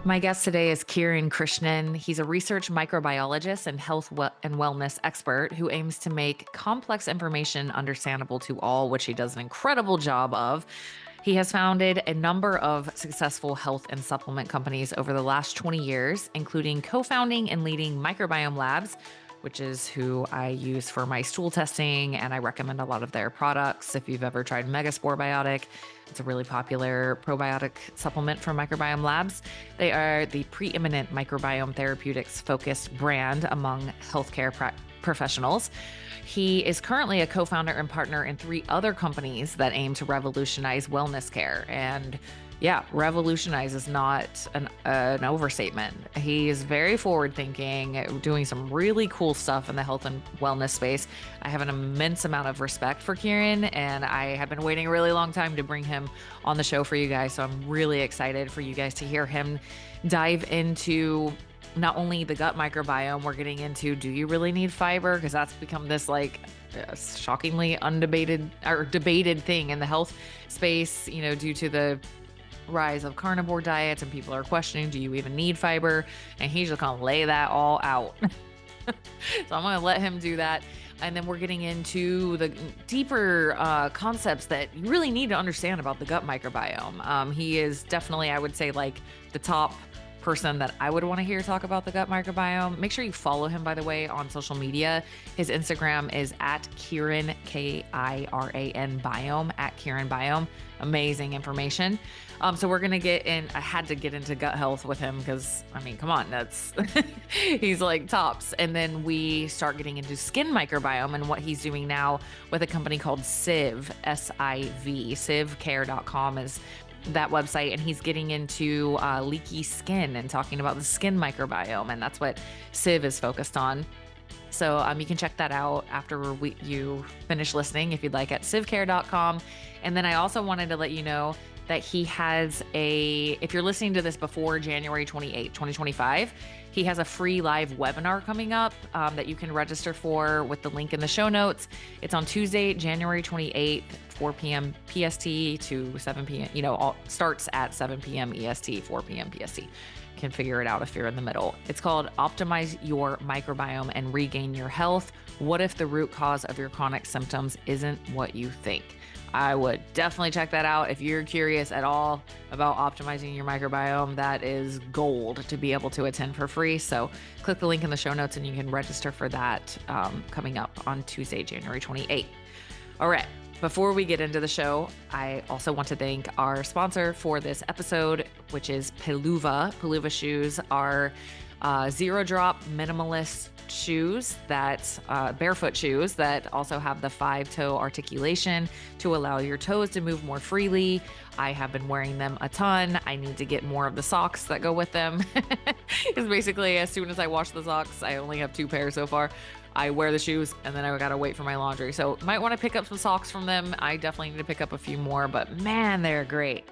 My guest today is Kiran Krishnan. He's a research microbiologist and and wellness expert who aims to make complex information understandable to all, which he does an incredible job of. He has founded a number of successful health and supplement companies over the last 20 years, including co founding and leading Microbiome Labs, which is who I use for my stool testing. And I recommend a lot of their products. If you've ever tried Megaspore Biotic, it's a really popular probiotic supplement from Microbiome Labs. They are the preeminent microbiome therapeutics focused brand among healthcare professionals. He is currently a co founder and partner in three other companies that aim to revolutionize wellness care. And yeah, revolutionize is not an overstatement. He is very forward thinking, doing some really cool stuff in the health and wellness space. I have an immense amount of respect for Kiran, and I have been waiting a really long time to bring him on the show for you guys. So I'm really excited for you guys to hear him dive into not only the gut microbiome, we're getting into, do you really need fiber? Because that's become this like shockingly undebated or debated thing in the health space, due to the rise of carnivore diets, and people are questioning, do you even need fiber? And he's just gonna lay that all out. So I'm gonna let him do that. And then we're getting into the deeper concepts that you really need to understand about the gut microbiome. He is definitely, I would say, like the top person that I would want to hear talk about the gut microbiome. Make sure you follow him, by the way, on social media. His Instagram is at Kiran, Kiran Biome, at Kiran Biome. Amazing information. So we're going to get in. I had to get into gut health with him because, I mean, come on, that's, he's like tops. And then we start getting into skin microbiome and what he's doing now with a company called Siv, S-I-V. Sivcare.com is that website, and he's getting into leaky skin and talking about the skin microbiome, and that's what Siv is focused on. So you can check that out after you finish listening if you'd like at sivcare.com. And then I also wanted to let you know that he has if you're listening to this before January 28, 2025, he has a free live webinar coming up that you can register for with the link in the show notes. It's on Tuesday, January 28th, 4 p.m. PST to 7 p.m. Starts at 7 p.m. EST, 4 p.m. PST. Can figure it out if you're in the middle. It's called Optimize Your Microbiome and Regain Your Health. What if the root cause of your chronic symptoms isn't what you think? I would definitely check that out. If you're curious at all about optimizing your microbiome, that is gold to be able to attend for free. So click the link in the show notes and you can register for that coming up on Tuesday, January 28th. All right. Before we get into the show, I also want to thank our sponsor for this episode, which is Peluva. Peluva shoes are zero drop minimalist shoes that barefoot shoes that also have the 5-toe articulation to allow your toes to move more freely. I have been wearing them a ton. I need to get more of the socks that go with them. Because basically, as soon as I wash the socks, I only have 2 pairs so far. I wear the shoes and then I gotta wait for my laundry. So might want to pick up some socks from them. I definitely need to pick up a few more, but man, they're great.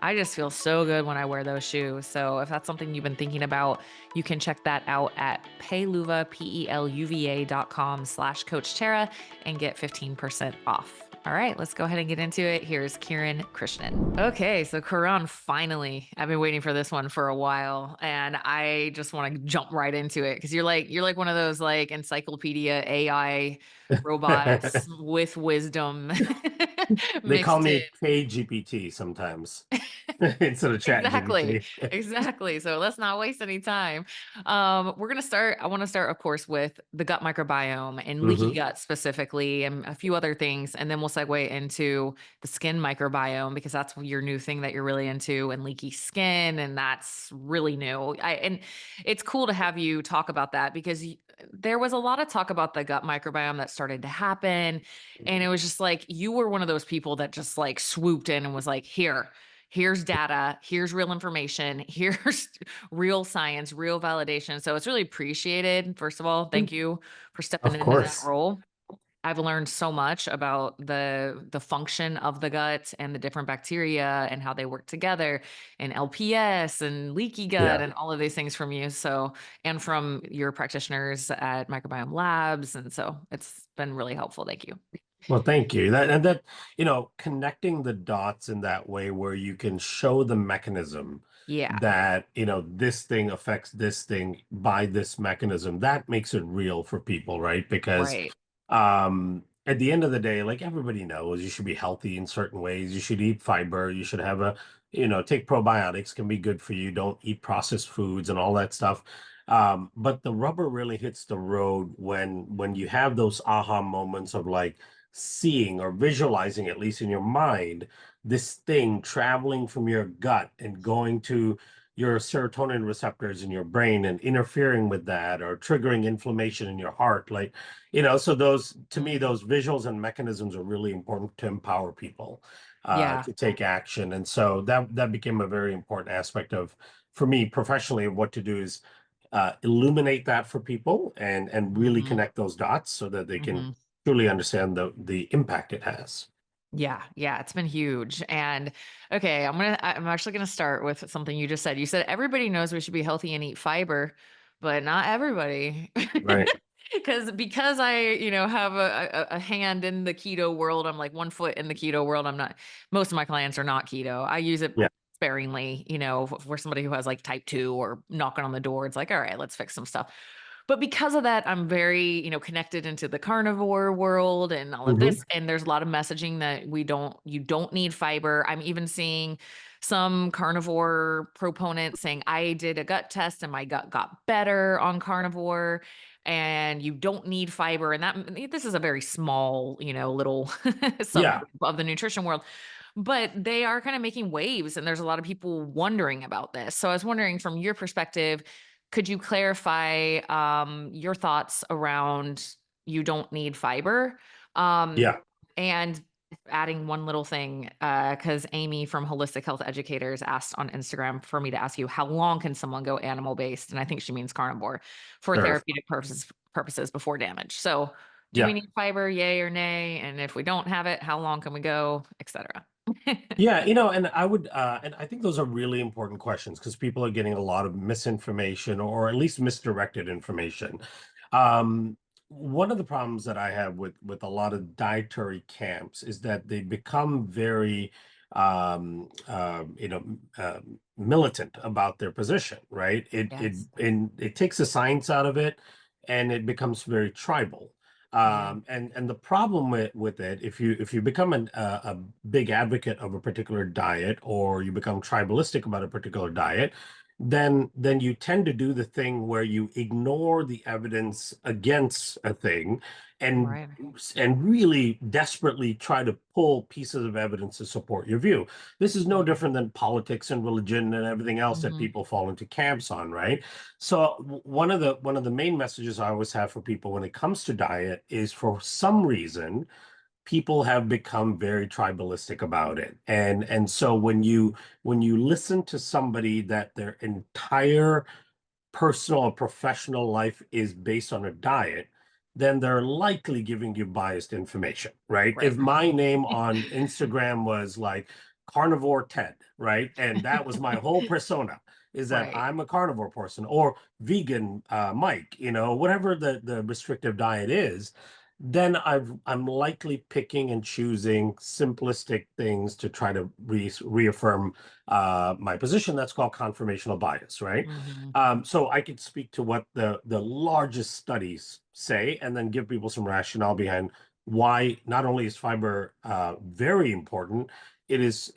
I just feel so good when I wear those shoes. So if that's something you've been thinking about, you can check that out at peluva, peluva.com/Coach Tara and get 15% off. All right, let's go ahead and get into it. Here's Kiran Krishnan. Okay, so Kiran, finally, I've been waiting for this one for a while, and I just want to jump right into it because you're like one of those like encyclopedia AI robots with wisdom They call mixed in. me KGPT sometimes instead of Exactly. ChatGPT. Exactly. So let's not waste any time. I want to start, of course, with the gut microbiome and leaky Hmm. gut specifically and a few other things. And then we'll segue into the skin microbiome because that's your new thing that you're really into, and leaky skin. And that's really new. And it's cool to have you talk about that because there was a lot of talk about the gut microbiome that started to happen. And it was just like, you were one of those people that just like swooped in and was like, here's data, here's real information, here's real science, real validation. So it's really appreciated. First of all, thank you for stepping Of into that course. role. I've learned so much about the function of the gut and the different bacteria and how they work together, and LPS and leaky gut Yeah. and all of these things from you. So, and from your practitioners at Microbiome Labs. And so it's been really helpful. Thank you. Well, thank you. Connecting the dots in that way where you can show the mechanism Yeah, that, this thing affects this thing by this mechanism, that makes it real for people, right? Because right. at the end of the day, like everybody knows, you should be healthy in certain ways. You should eat fiber. You should take probiotics, can be good for you. Don't eat processed foods and all that stuff. But the rubber really hits the road when you have those aha moments of like seeing or visualizing, at least in your mind, this thing traveling from your gut and going to your serotonin receptors in your brain and interfering with that or triggering inflammation in your heart. Like, so those, to me, Mhm. those visuals and mechanisms are really important to empower people Yeah. to take action. And so that became a very important aspect of, for me professionally, of what to do is illuminate that for people and really hmm connect those dots so that they can hmm truly understand the impact it has. Yeah, yeah, it's been huge. And okay, I'm actually gonna start with something you just said. You said everybody knows we should be healthy and eat fiber, but not everybody. Right. Because I, have a hand in the keto world. I'm like 1 foot in the keto world. I'm not most of my clients are not keto. I use it Yeah. sparingly, for somebody who has like type 2 or knocking on the door. It's like, all right, let's fix some stuff. But because of that, I'm very, connected into the carnivore world and all of Hmm. this. And there's a lot of messaging that you don't need fiber. I'm even seeing some carnivore proponents saying, I did a gut test and my gut got better on carnivore and you don't need fiber. And this is a very small, little subgroup Yeah. of the nutrition world, but they are kind of making waves. And there's a lot of people wondering about this. So I was wondering from your perspective, could you clarify your thoughts around you don't need fiber? Um, Yeah. and adding one little thing, because Amy from Holistic Health Educators asked on Instagram for me to ask you, how long can someone go animal based? And I think she means carnivore for Sure. therapeutic purposes before damage. So, do we Yeah. need fiber, yay or nay? And if we don't have it, how long can we go, etc. Yeah, and I think those are really important questions because people are getting a lot of misinformation or at least misdirected information. Um, One of the problems that I have with a lot of dietary camps is that they become very, militant about their position, right? Yes. It takes the science out of it, and it becomes very tribal. Yeah. And the problem with it, if you become a big advocate of a particular diet or you become tribalistic about a particular diet, then you tend to do the thing where you ignore the evidence against a thing and Right. and really desperately try to pull pieces of evidence to support your view. This is no different than politics and religion and everything else that Mm-hmm. people fall into camps on, right? So one of the main messages I always have for people when it comes to diet is, for some reason, people have become very tribalistic about it. And so when you listen to somebody that their entire personal or professional life is based on a diet, then they're likely giving you biased information, right? Right. If my name on Instagram was like Carnivore Ted, right? And that was my whole persona, is that Right. I'm a carnivore person, or vegan Mike, whatever the restrictive diet is, then I'm likely picking and choosing simplistic things to try to reaffirm my position. That's called confirmational bias, right? Mm-hmm. So I could speak to what the largest studies say, and then give people some rationale behind why not only is fiber very important, it is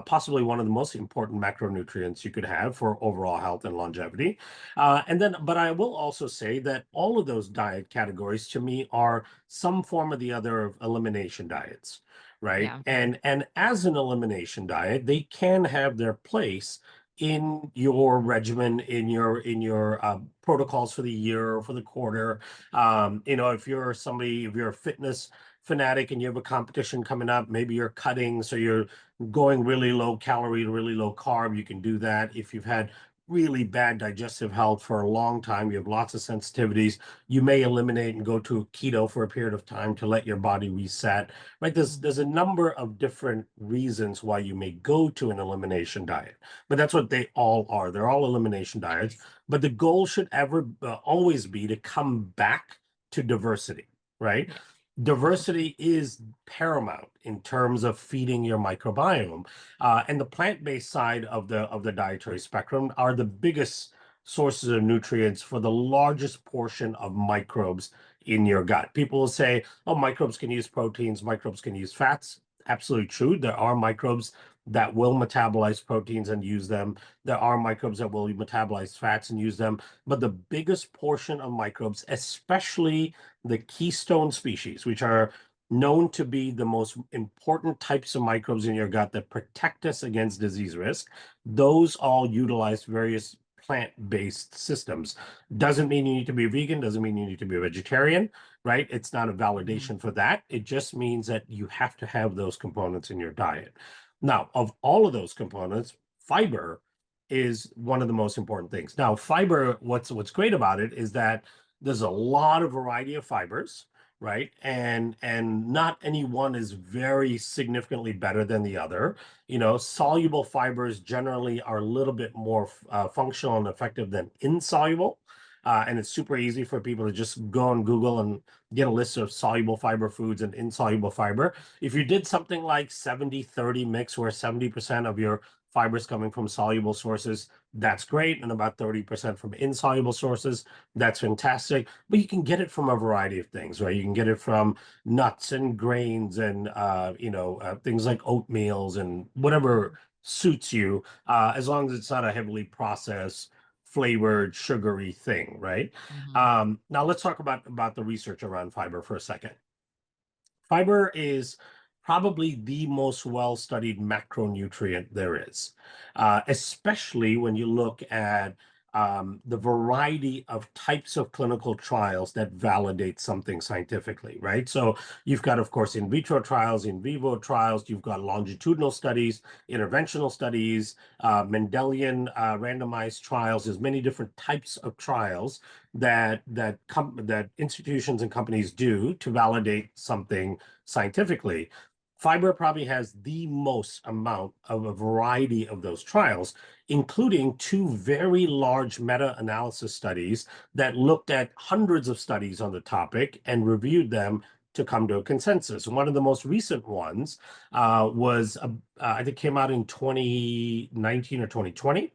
possibly one of the most important macronutrients you could have for overall health and longevity. But I will also say that all of those diet categories to me are some form or the other of elimination diets, right? Yeah. And as an elimination diet, they can have their place in your regimen, in your protocols for the year or for the quarter. If you're a fitness fanatic and you have a competition coming up, maybe you're cutting, so you're going really low calorie, really low carb. You can do that. If you've had really bad digestive health for a long time, you have lots of sensitivities, you may eliminate and go to keto for a period of time to let your body reset, right? There's Mhm. a number of different reasons why you may go to an elimination diet, but that's what they all are. They're all elimination diets. Yes. But the goal should ever always be to come back to diversity, right? Yeah. Diversity is paramount in terms of feeding your microbiome. And the plant-based side of the dietary spectrum are the biggest sources of nutrients for the largest portion of microbes in your gut. People will say, oh, microbes can use proteins, microbes can use fats. Absolutely true. There are microbes that will metabolize proteins and use them. There are microbes that will metabolize fats and use them. But the biggest portion of microbes, especially the keystone species, which are known to be the most important types of microbes in your gut that protect us against disease risk, those all utilize various plant-based systems. Doesn't mean you need to be a vegan, doesn't mean you need to be a vegetarian, right? It's not a Mhm. validation for that. It just means that you have to have those components in your diet. Now, of all of those components, fiber is one of the most important things. Now, fiber, what's great about it is that there's a lot of variety of fibers, right? And not any one is very significantly better than the other. You know, soluble fibers generally are a little bit more functional and effective than insoluble. And it's super easy for people to just go on Google and get a list of soluble fiber foods and insoluble fiber. If you did something like 70-30 mix, where 70% of your fibers coming from soluble sources, that's great. And about 30% from insoluble sources, that's fantastic. But you can get it from a variety of things, right? You can get it from nuts and grains and, things like oatmeals and whatever suits you, as long as it's not a heavily processed, flavored, sugary thing, right? Mhm. Now let's talk about the research around fiber for a second. Fiber is probably the most well-studied macronutrient there is, especially when you look at the variety of types of clinical trials that validate something scientifically, right? So you've got, of course, in vitro trials, in vivo trials, you've got longitudinal studies, interventional studies, Mendelian randomized trials. There's many different types of trials that institutions and companies do to validate something scientifically. Fiber probably has the most amount of a variety of those trials, including two very large meta-analysis studies that looked at hundreds of studies on the topic and reviewed them to come to a consensus. One of the most recent ones I think, came out in 2019 or 2020.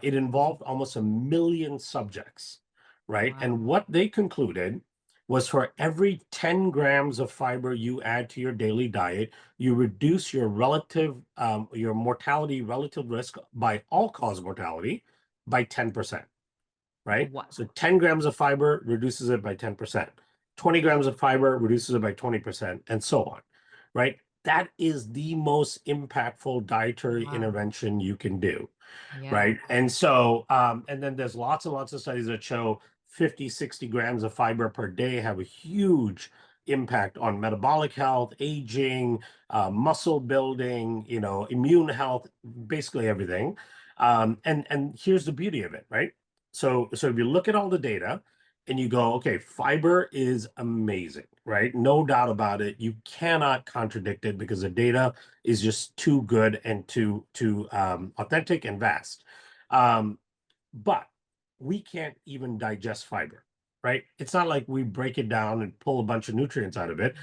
It involved almost 1 million subjects, right? Wow. And what they concluded was, for every 10 grams of fiber you add to your daily diet, you reduce your mortality relative risk by all-cause mortality by 10%, right? Wow. So 10 grams of fiber reduces it by 10%. 20 grams of fiber reduces it by 20%, and so on, right? That is the most impactful dietary Wow. intervention you can do, Yeah. right? And so, and then there's lots and lots of studies that show 50, 60 grams of fiber per day have a huge impact on metabolic health, aging, muscle building, immune health, basically everything. And here's the beauty of it, right? So if you look at all the data and you go, okay, fiber is amazing, right? No doubt about it. You cannot contradict it because the data is just too good and too authentic and vast. Um, but we can't even digest fiber, right? It's not like we break it down and pull a bunch of nutrients out of it. Mhm.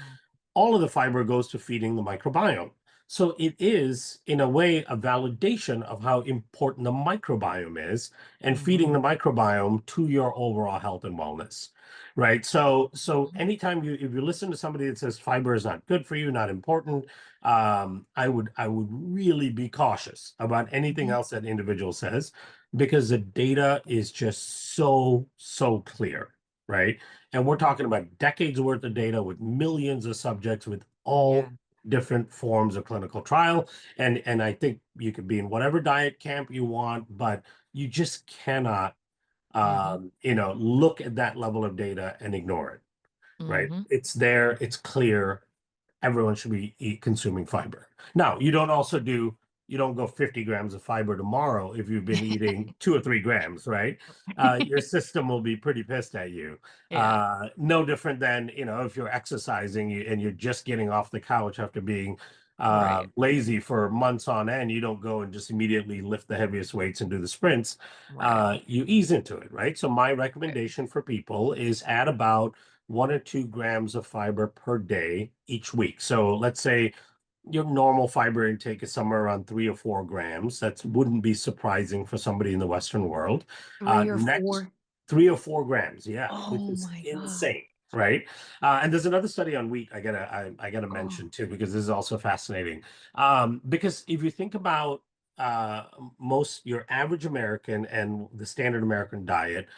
All of the fiber goes to feeding the microbiome. So it is, in a way, a validation of how important the microbiome is and feeding the Mhm. microbiome to your overall health and wellness, right? So Mhm. anytime if you listen to somebody that says fiber is not good for you, not important, I would really be cautious about anything Mhm. else that individual says, because the data is just so clear, right? And we're talking about decades worth of data with millions of subjects with Yeah. all different forms of clinical trial. And I think you could be in whatever diet camp you want, but you just cannot Mhm. look at that level of data and ignore it, right? Mhm. It's there, it's clear, everyone should be consuming fiber. Now, you don't go 50 grams of fiber tomorrow if you've been eating 2 or 3 grams, right? Your system will be pretty pissed at you. Yeah. No different than, if you're exercising and you're just getting off the couch after being Right. lazy for months on end. You don't go and just immediately lift the heaviest weights and do the sprints. Right. You ease into it, right? So my Right. recommendation for people is add about 1 or 2 grams of fiber per day each week. So let's say your normal fiber intake is somewhere around 3 or 4 grams. That wouldn't be surprising for somebody in the Western world. 3 or Next, 4? 3 or 4 grams, yeah, which Oh is my God. insane, right? And there's another study on wheat I gotta Oh. mention too, because this is also fascinating. Because if you think about uh, most your average American and the standard American diet,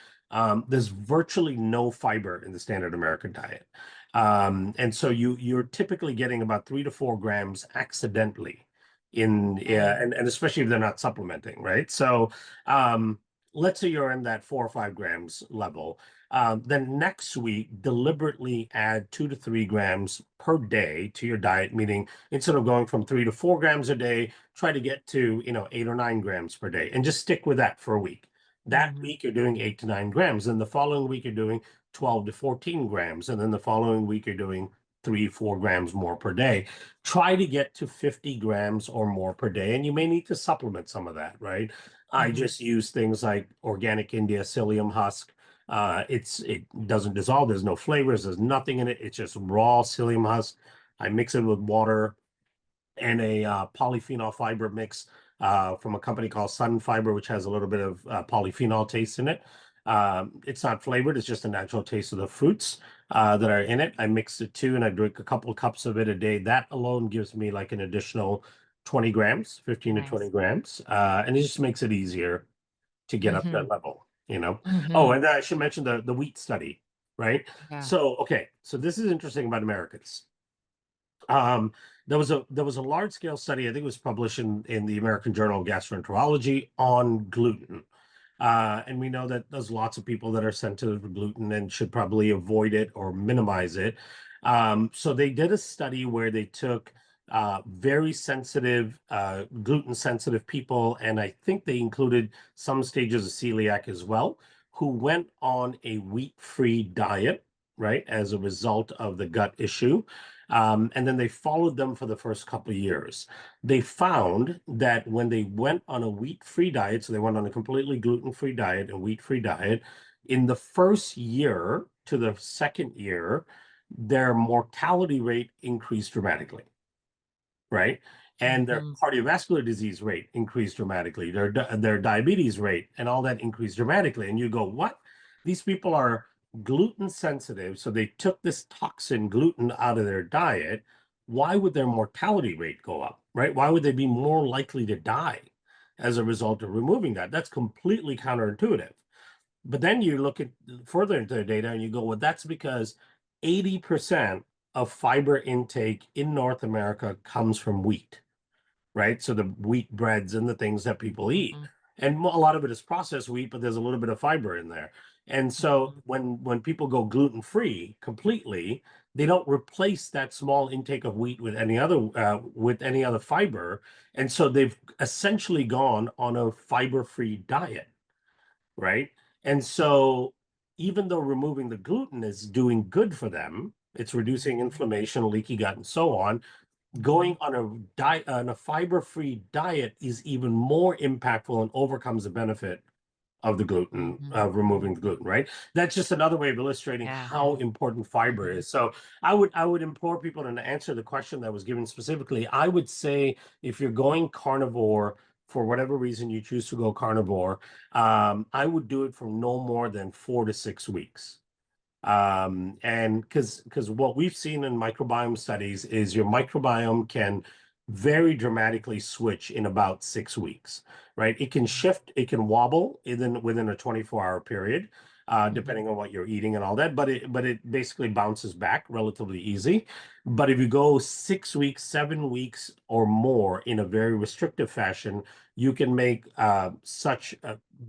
there's virtually no fiber in the standard American diet. And so you're typically getting about 3 to 4 grams accidentally in, yeah, Dang. and especially if they're not supplementing, right? So um, let's say you're in that 4 or 5 grams level. Then next week, deliberately add 2 to 3 grams per day to your diet, meaning instead of going from 3 to 4 grams a day, try to get to 8 or 9 grams per day, and just stick with that for a week. That Mhm. week you're doing 8 to 9 grams, and the following week you're doing 12 to 14 grams. And then the following week, you're doing 3, 4 grams more per day. Try to get to 50 grams or more per day. And you may need to supplement some of that, right? I Mhm. just use things like organic India psyllium husk. It doesn't dissolve. There's no flavors. There's nothing in it. It's just raw psyllium husk. I mix it with water and a polyphenol fiber mix from a company called Sun Fiber, which has a little bit of polyphenol taste in it. It's not flavored, it's just a natural taste of the fruits that are in it. I mix it too, and I drink a couple of cups of it a day. That alone gives me like an additional 20 grams, 15 to 20 Nice. grams. And it just makes it easier to get up that Mhm. level. Oh, Mhm. and I should mention the wheat study, right? Yeah. So, okay, so this is interesting about Americans. Um, there was a large scale study, I think it was published in the American Journal of Gastroenterology on gluten. And we know that there's lots of people that are sensitive to gluten and should probably avoid it or minimize it. So they did a study where they took very sensitive, gluten sensitive people, and I think they included some stages of celiac as well, who went on a wheat-free diet, right, as a result of the gut issue. And then they followed them for the first couple of years. They found that when they went on a wheat-free diet, so they went on a completely gluten-free diet and wheat-free diet, in the first year to the second year, their mortality rate increased dramatically, right? And their Mhm. cardiovascular disease rate increased dramatically. Their diabetes rate and all that increased dramatically. And you go, what? These people are gluten sensitive, so they took this toxin gluten out of their diet. Why would their mortality rate go up, right? Why would they be more likely to die as a result of removing that? That's completely counterintuitive. But then you look at further into the data and you go, well, that's because 80% of fiber intake in North America comes from wheat, right? So the wheat breads and the things that people eat. Mhm. And a lot of it is processed wheat, but there's a little bit of fiber in there. And so Mhm. when people go gluten free completely, they don't replace that small intake of wheat with any other fiber, and so they've essentially gone on a fiber free diet, right? And so even though removing the gluten is doing good for them, it's reducing Mhm. inflammation, leaky gut, and so on, going Mhm. on a diet on a fiber-free diet is even more impactful and overcomes the benefit of the gluten, Mhm. of removing the gluten, right? That's just another way of illustrating Yeah. how important fiber Mhm. is. So I would implore people to answer the question that was given specifically. I would say if you're going carnivore for whatever reason you choose to go carnivore, I would do it for no more than 4 to 6 weeks. And because what we've seen in microbiome studies is your microbiome can very dramatically switch in about 6 weeks, right? It can Mhm. shift, it can wobble within a 24-hour period, Mhm. depending on what you're eating and all that, but it basically bounces back relatively easy. But if you go 6 weeks, 7 weeks or more in a very restrictive fashion, you can make such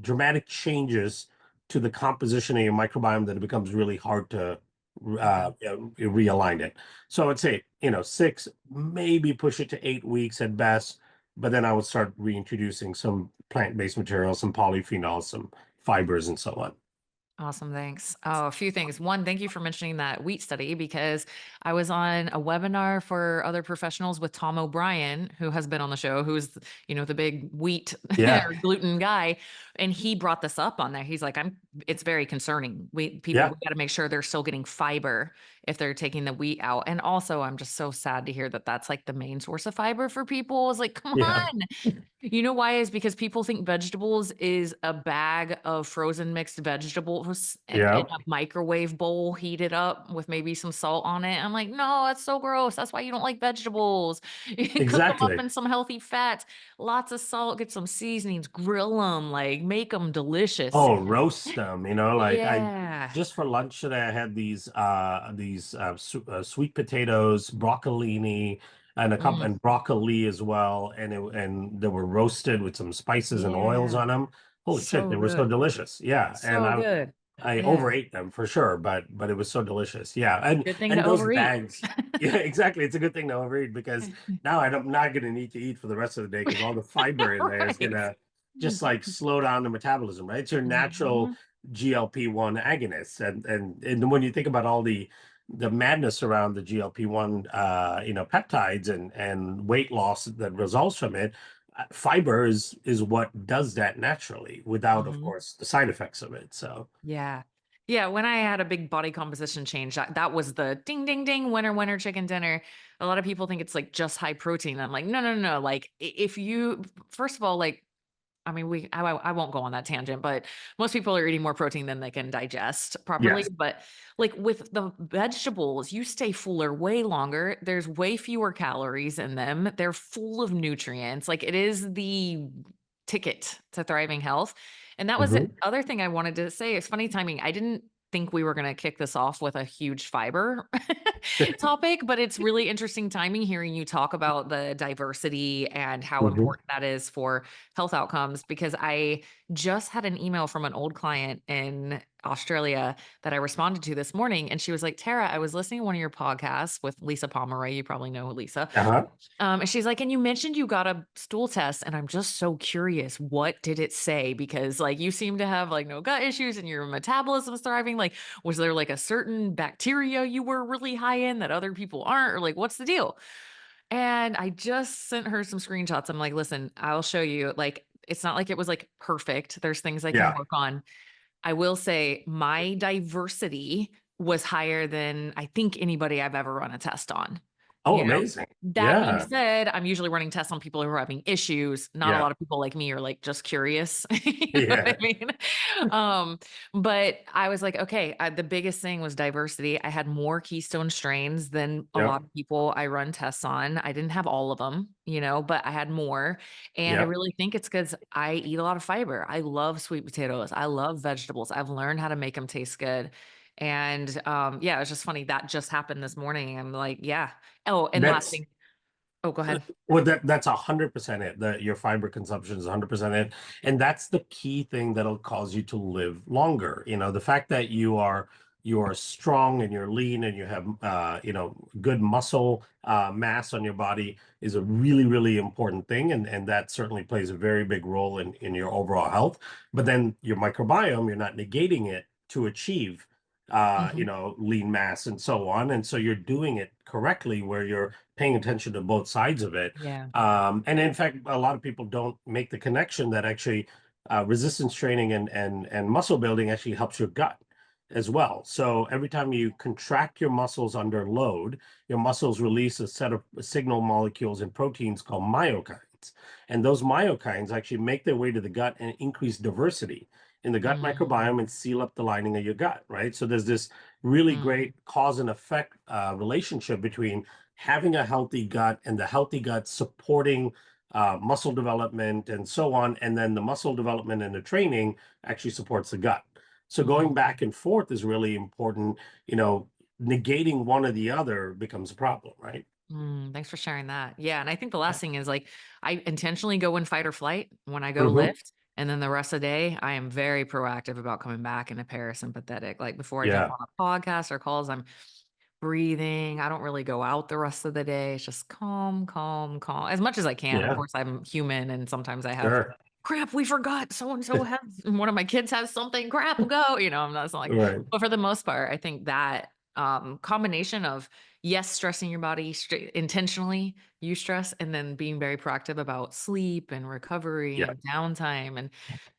dramatic changes to the composition of your microbiome that it becomes really hard to Mhm. realign it. So I'd say, 6, maybe push it to 8 weeks at best, but then I would start reintroducing some plant-based materials, some polyphenols, some fibers, and so on. Awesome, thanks. Oh, a few things. One, thank you for mentioning that wheat study because I was on a webinar for other professionals with Tom O'Brien, who has been on the show, who's, the big wheat Yeah. or gluten guy. And he brought this up on there. He's like, it's very concerning. We Yeah. got to make sure they're still getting fiber if they're taking the wheat out. And also, I'm just so sad to hear that that's like the main source of fiber for people. It's like, come Yeah. on. You know why? Is because people think vegetables is a bag of frozen mixed vegetables in Yeah. a microwave bowl heated up with maybe some salt on it. I'm like, no, that's so gross. That's why you don't like vegetables. You cook them up Exactly. in some healthy fats, lots of salt, get some seasonings, grill them, like make them delicious. Oh, roast them, like I Yeah. just for lunch today I had these sweet potatoes, broccolini, and a couple Mm, and broccoli as well, and they were roasted with some spices and oils yeah. on them. Holy shit, So they were so good. delicious. Yeah, and So I good. I Yeah. overate them for sure, but it was so delicious. Yeah, and Good thing to and those overeat. bags. Yeah, exactly. It's a good thing to overeat because now I'm not going to need to eat for the rest of the day because all the fiber in there is going Right. to just like slow down the metabolism, right? It's your natural Mhm. GLP-1 agonist, and when you think about all the madness around the GLP-1 peptides and weight loss that results from it, fiber is what does that naturally without, of Mhm. course, the side effects of it. So. Yeah. Yeah, when I had a big body composition change, that was the ding, ding, ding, winner, winner, chicken dinner. A lot of people think it's like just high protein. I'm like, no, no, no, no. Like, if you, first of all, like, I mean, I won't go on that tangent, but most people are eating more protein than they can digest properly. Yes. But like with the vegetables, you stay fuller way longer. There's way fewer calories in them. They're full of nutrients. Like it is the ticket to thriving health. And that was the Hmm. other thing I wanted to say. It's funny timing. I didn't think we were going to kick this off with a huge fiber topic, but it's really interesting timing hearing you talk about the diversity and how Hmm. important that is for health outcomes because I just had an email from an old client in Australia that I responded to this morning. And she was like, Tara, I was listening to one of your podcasts with Lisa Pomeroy. You probably know Lisa. Uh-huh. And she's like, and you mentioned you got a stool test, and I'm just so curious, what did it say? Because like you seem to have like no gut issues and your metabolism's thriving. Like, was there like a certain bacteria you were really high in that other people aren't? Or like, what's the deal? And I just sent her some screenshots. I'm like, listen, I'll show you. Like, it's not like it was like perfect. There's things I can Yeah. work on. I will say my diversity was higher than I think anybody I've ever run a test on. Oh, You know, amazing. that being Yeah. said, I'm usually running tests on people who are having issues. Not a Yeah. lot of people like me are like just curious. You know what I Yeah. mean? Um, but I was like, okay, the biggest thing was diversity. I had more keystone strains than a lot Yep. of people I run tests on. I didn't have all of them, but I had more. And I Yep. really think it's because I eat a lot of fiber. I love sweet potatoes. I love vegetables. I've learned how to make them taste good. And yeah, it's just funny that just happened this morning. I'm like, yeah. Oh, and last That's thing. Oh, go ahead. well, that's 100% it. That your fiber consumption is 100% it, and that's the key thing that'll cause you to live longer. The fact that you are strong and you're lean and you have good muscle mass on your body is a really really important thing, and that certainly plays a very big role in your overall health. But then your microbiome, you're not negating it to achieve Mhm. lean mass and so on. And so you're doing it correctly where you're paying attention to both sides of it. Yeah. And in fact, a lot of people don't make the connection that actually resistance training and muscle building actually helps your gut as well. So every time you contract your muscles under load, your muscles release a set of signal molecules and proteins called myokines. And those myokines actually make their way to the gut and increase diversity in the gut Mm, microbiome and seal up the lining of your gut, right? So there's this really mm, great cause and effect relationship between having a healthy gut and the healthy gut supporting muscle development and so on. And then the muscle development and the training actually supports the gut. So going mm, back and forth is really important. Negating one or the other becomes a problem, right? Thanks for sharing that. Yeah, and I think the last thing is like I intentionally go in fight or flight when I go Hmm. lift, and then the rest of the day I am very proactive about coming back into parasympathetic. Like before I jump Yeah. on a podcast or calls, I'm breathing. I don't really go out the rest of the day. It's just calm, calm, calm as much as I can. Of Yeah. course, I'm human and sometimes I have Sure. crap, we forgot so and so has one of my kids has something, crap, go, I'm not like, Right. but for the most part, I think that combination of yes, stressing your body intentionally, you stress, and then being very proactive about sleep and recovery Yeah, and downtime and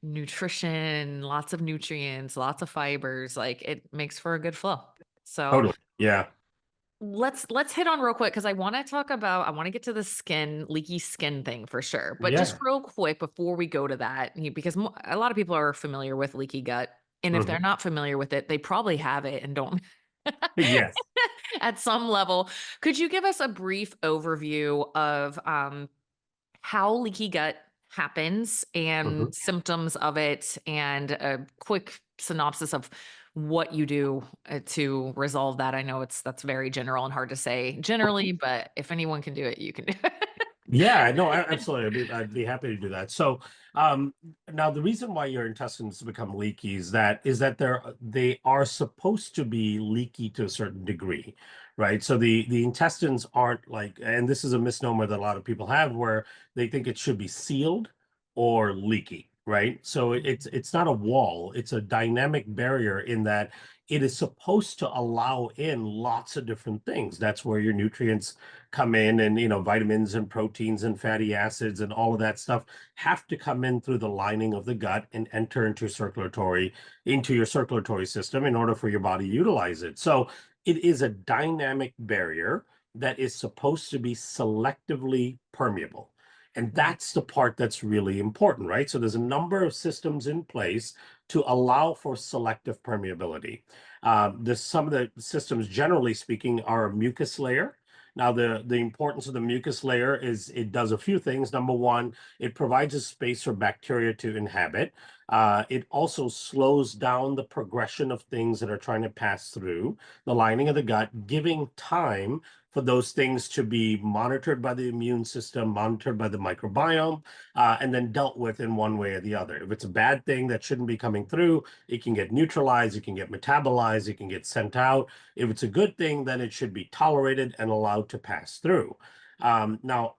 nutrition, lots of nutrients, lots of fibers, like it makes for a good flow. So totally. Yeah. let's hit on real quick because I want to get to the leaky skin thing for sure. But just Yeah. real quick before we go to that, because a lot of people are familiar with leaky gut, and if they're Mhm. not familiar with it, they probably have it and don't Yes. at some level. Could you give us a brief overview of how leaky gut happens Mhm. and symptoms of it, and a quick synopsis of what you do to resolve that? I know that's very general and hard to say generally, but if anyone can do it, you can do Yeah, no, it. absolutely. I'd be happy to do that. So, um, now the reason why your intestines become leaky is that they are supposed to be leaky to a certain degree, right? So the intestines aren't like, and this is a misnomer that a lot of people have, where they think it should be sealed or leaky, right? So it's not a wall; it's a dynamic barrier in that it is supposed to allow in lots of different things. That's where your nutrients come in, and vitamins and proteins and fatty acids and all of that stuff have to come in through the lining of the gut and enter into your circulatory system in order for your body to utilize it. So it is a dynamic barrier that is supposed to be selectively permeable. And Mhm. that's the part that's really important, right? So there's a number of systems in place to allow for selective permeability. Some of the systems, generally speaking, are a mucus layer. Now, the importance of the mucus layer is it does a few things. Number one, it provides a space for bacteria to inhabit. It also slows down the progression of things that are trying to pass through the lining of the gut, giving time for those things to be monitored by the immune system, monitored by the microbiome, and then dealt with in one way or the other. If it's a bad thing that shouldn't be coming through, it can get neutralized, it can get metabolized, it can get sent out. If it's a good thing, then it should be tolerated and allowed to pass through. Now,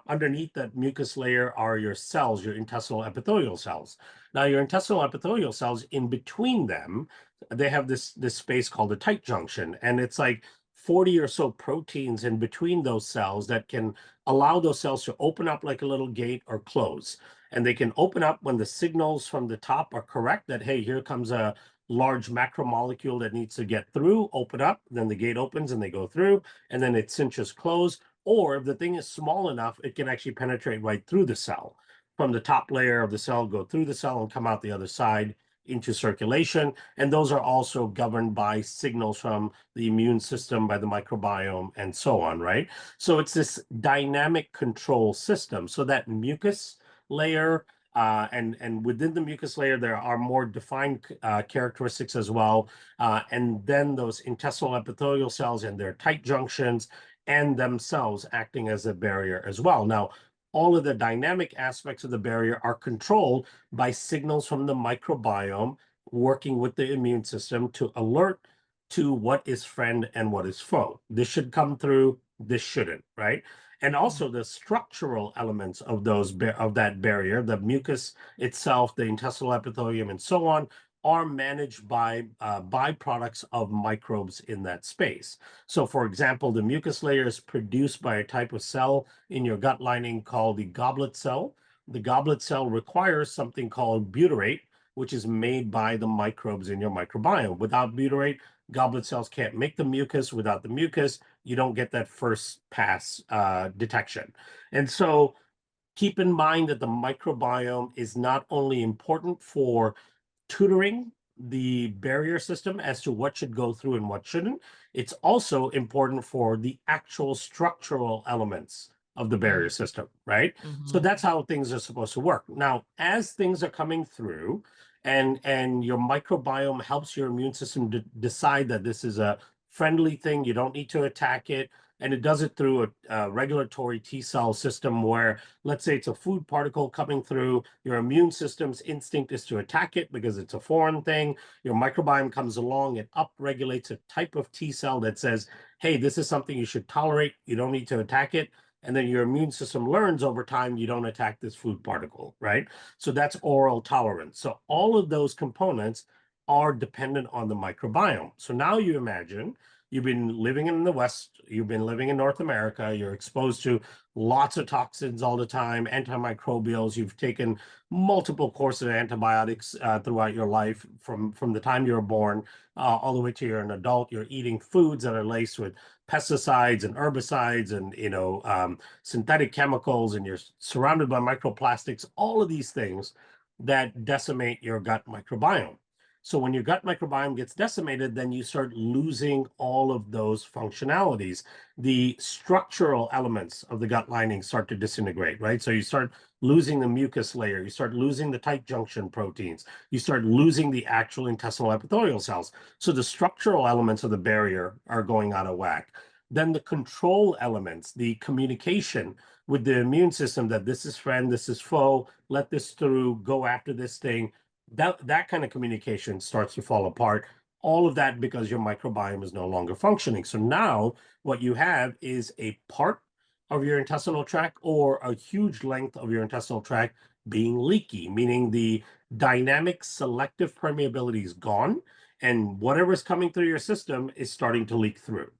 underneath that mucus layer are your cells, your intestinal epithelial cells. Now, your intestinal epithelial cells, in between them, they have this space called a tight junction, and it's like 40 or so proteins in between those cells that can allow those cells to open up like a little gate or close. And they can open up when the signals from the top are correct, that, hey, here comes a large macromolecule that needs to get through, open up, then the gate opens and they go through, and then it cinches closed. Or if the thing is small enough, it can actually penetrate right through the cell. From the top layer of the cell, go through the cell and come out the other side into circulation. And those are also governed by signals from the immune system, by the microbiome, and so on, right? So it's this dynamic control system. So that mucus layer, and within the mucus layer, there are more defined characteristics as well. And then those intestinal epithelial cells and their tight junctions and themselves acting as a barrier as well. Now, all of the dynamic aspects of the barrier are controlled by signals from the microbiome working with the immune system to alert to what is friend and what is foe. This should come through, this shouldn't, right? And also the structural elements of that barrier, the mucus itself, the intestinal epithelium, and so on, are managed by byproducts of microbes in that space. So, for example, the mucus layer is produced by a type of cell in your gut lining called the goblet cell. The goblet cell requires something called butyrate, which is made by the microbes in your microbiome. Without butyrate, goblet cells can't make the mucus. Without the mucus, you don't get that first pass detection. And so keep in mind that the microbiome is not only important for tutoring the barrier system as to what should go through and what shouldn't, it's also important for the actual structural elements of the barrier system, right? So Mhm. that's how things are supposed to work. Now, as things are coming through, and your microbiome helps your immune system to decide that this is a friendly thing, you don't need to attack it, and it does it through a regulatory T cell system where, let's say it's a food particle coming through, your immune system's instinct is to attack it because it's a foreign thing. Your microbiome comes along and upregulates a type of T cell that says, hey, this is something you should tolerate. You don't need to attack it. and then your immune system learns over time you don't attack this food particle, right? So that's oral tolerance. So all of those components are dependent on the microbiome. So now you imagine you've been living in the West, you've been living in North America, you're exposed to lots of toxins all the time, antimicrobials, you've taken multiple courses of antibiotics throughout your life from the time you were born all the way to you're an adult. You're eating foods that are laced with pesticides and herbicides and synthetic chemicals, and you're surrounded by microplastics, all of these things that decimate your gut microbiome. So when your gut microbiome gets decimated, then you start losing all of those functionalities. The structural elements of the gut lining start to disintegrate, right? So you start losing the mucus layer, you start losing the tight junction proteins, you start losing the actual intestinal epithelial cells. So the structural elements of the barrier are going out of whack. Then the control elements, the communication with the immune system, that this is friend, this is foe, let this through, go after this thing, that kind of communication starts to fall apart. All of that because your microbiome is no longer functioning. So now what you have is a part of your intestinal tract or a huge length of your intestinal tract being leaky, meaning the dynamic selective permeability is gone, and whatever's coming through your system is starting to leak through.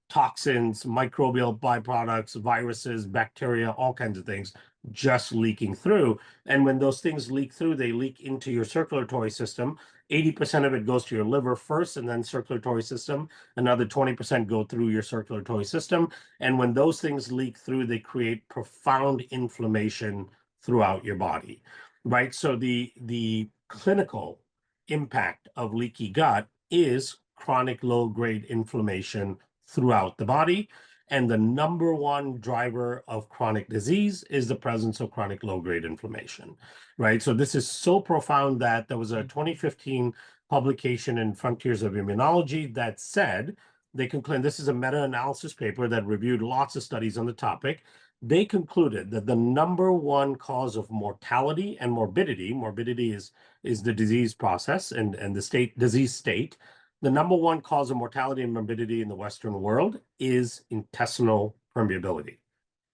Toxins, microbial byproducts, viruses, bacteria, all kinds of things just leaking through. And when those things leak through, they leak into your circulatory system. 80% of it goes to your liver first and then circulatory system. Another 20% go through your circulatory system. And when those things leak through, they create profound inflammation throughout your body, right? So the clinical impact of leaky gut is chronic low-grade inflammation throughout the body. And the number one driver of chronic disease is the presence of chronic low-grade inflammation, right? So this is so profound that there was a 2015 publication in Frontiers of Immunology that said, they conclude, this is a meta-analysis paper that reviewed lots of studies on the topic. They concluded that the number one cause of mortality and morbidity is the disease process and the disease state. The number one cause of mortality and morbidity in the Western world is intestinal permeability,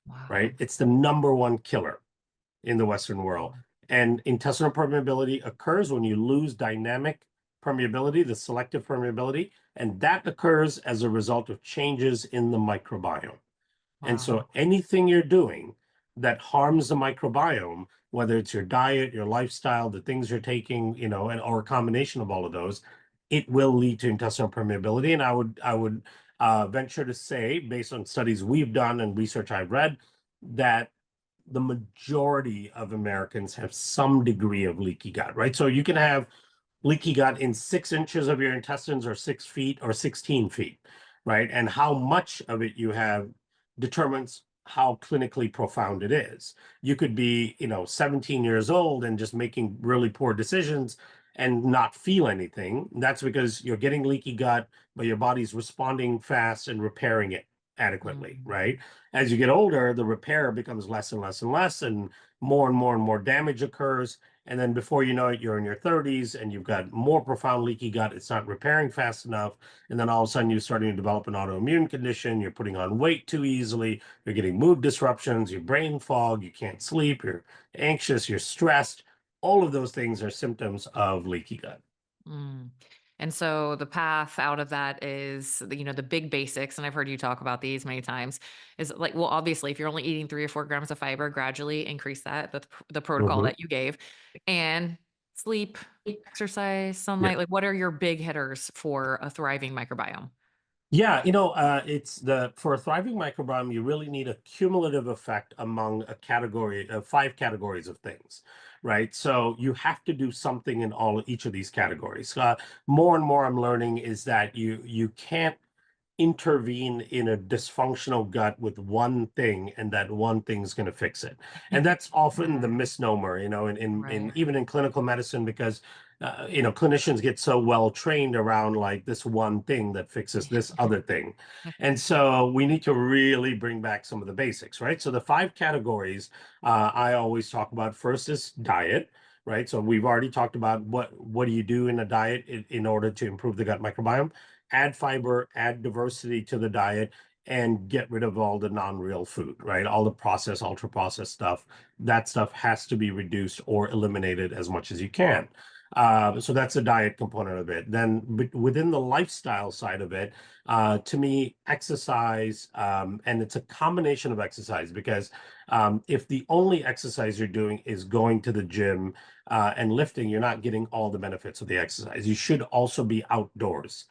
Wow. right? It's the number one killer in the Western world. And intestinal permeability occurs when you lose dynamic permeability, the selective permeability, and that occurs as a result of changes in the microbiome. And Wow. so anything you're doing that harms the microbiome, whether it's your diet, your lifestyle, the things you're taking, or a combination of all of those, it will lead to intestinal permeability. And I would venture to say, based on studies we've done and research I've read, that the majority of Americans have some degree of leaky gut, right? So you can have leaky gut in 6 inches of your intestines or 6 feet or 16 feet, right? And how much of it you have determines how clinically profound it is. You could be, 17 years old and just making really poor decisions and not feel anything. That's because you're getting leaky gut, but your body's responding fast and repairing it adequately, Mm. right? As you get older, the repair becomes less and less and less, and more damage occurs. And then before you know it, you're in your 30s and you've got more profound leaky gut. It's not repairing fast enough. And then all of a sudden, you're starting to develop an autoimmune condition. You're putting on weight too easily. You're getting mood disruptions, your brain fog. You can't sleep. You're anxious. You're stressed. All of those things are symptoms of leaky gut. Mm. And so the path out of that is, the big basics. And I've heard you talk about these many times is like, well, obviously, if you're only eating 3 or 4 grams of fiber, gradually increase that, the protocol Mhm. that you gave, and sleep, exercise, Yeah. sunlight. Like, what are your big hitters for a thriving microbiome? Yeah, it's for a thriving microbiome, you really need a cumulative effect among a category of 5 categories of things, right? So you have to do something in each of these categories. More and more I'm learning is that you can't intervene in a dysfunctional gut with one thing and that one thing's going to fix it. And that's often the misnomer, in Right. even in clinical medicine, because clinicians get so well trained around like this one thing that fixes this other thing. And so we need to really bring back some of the basics, right? So the 5 categories I always talk about, first is diet, right? So we've already talked about what do you do in a diet in order to improve the gut microbiome. Add fiber, add diversity to the diet, and get rid of all the non-real food, right? All the processed, ultra processed stuff. That stuff has to be reduced or eliminated as much as you can. So that's the diet component of it. Then within the lifestyle side of it, to me, exercise, and it's a combination of exercise because if the only exercise you're doing is going to the gym and lifting, you're not getting all the benefits of the exercise. You should also be outdoors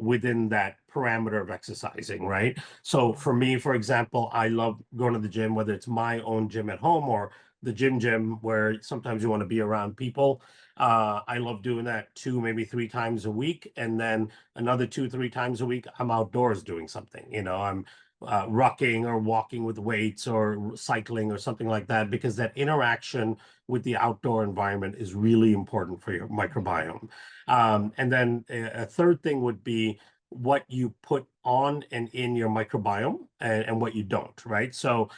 within that parameter of exercising, right? So for me, for example, I love going to the gym, whether it's my own gym at home or the gym where sometimes you want to be around people. I love doing that 2, maybe 3 times a week. And then another 2, 3 times a week, I'm outdoors doing something. I'm rucking or walking with weights or cycling or something like that, because that interaction with the outdoor environment is really important for your microbiome. And then a third thing would be what you put on and in your microbiome and what you don't, right? So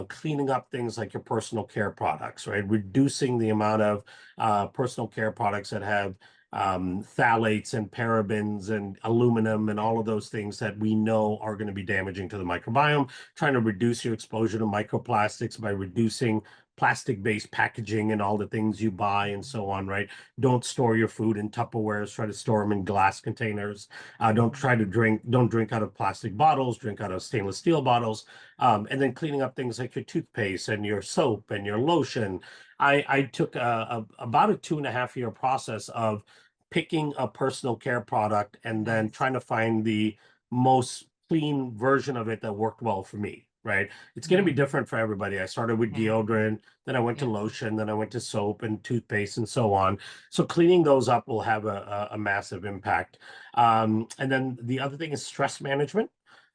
cleaning up things like your personal care products, right? Reducing the amount of personal care products that have phthalates and parabens and aluminum and all of those things that we know are going to be damaging to the microbiome, trying to reduce your exposure to microplastics by reducing plastic-based packaging and all the things you buy and so on, right? Don't store your food in Tupperwares, try to store them in glass containers. Don't drink out of plastic bottles, drink out of stainless steel bottles. And then cleaning up things like your toothpaste and your soap and your lotion. I took about a 2.5 year process of picking a personal care product and then Nice. trying to find the most clean version of it that worked well for me, right? It's going to be Mhm. different for everybody. I started with Yeah. deodorant, then I went to Yeah. lotion, then I went to soap and toothpaste and so on. So cleaning those up will have a massive impact. And then the other thing is stress management.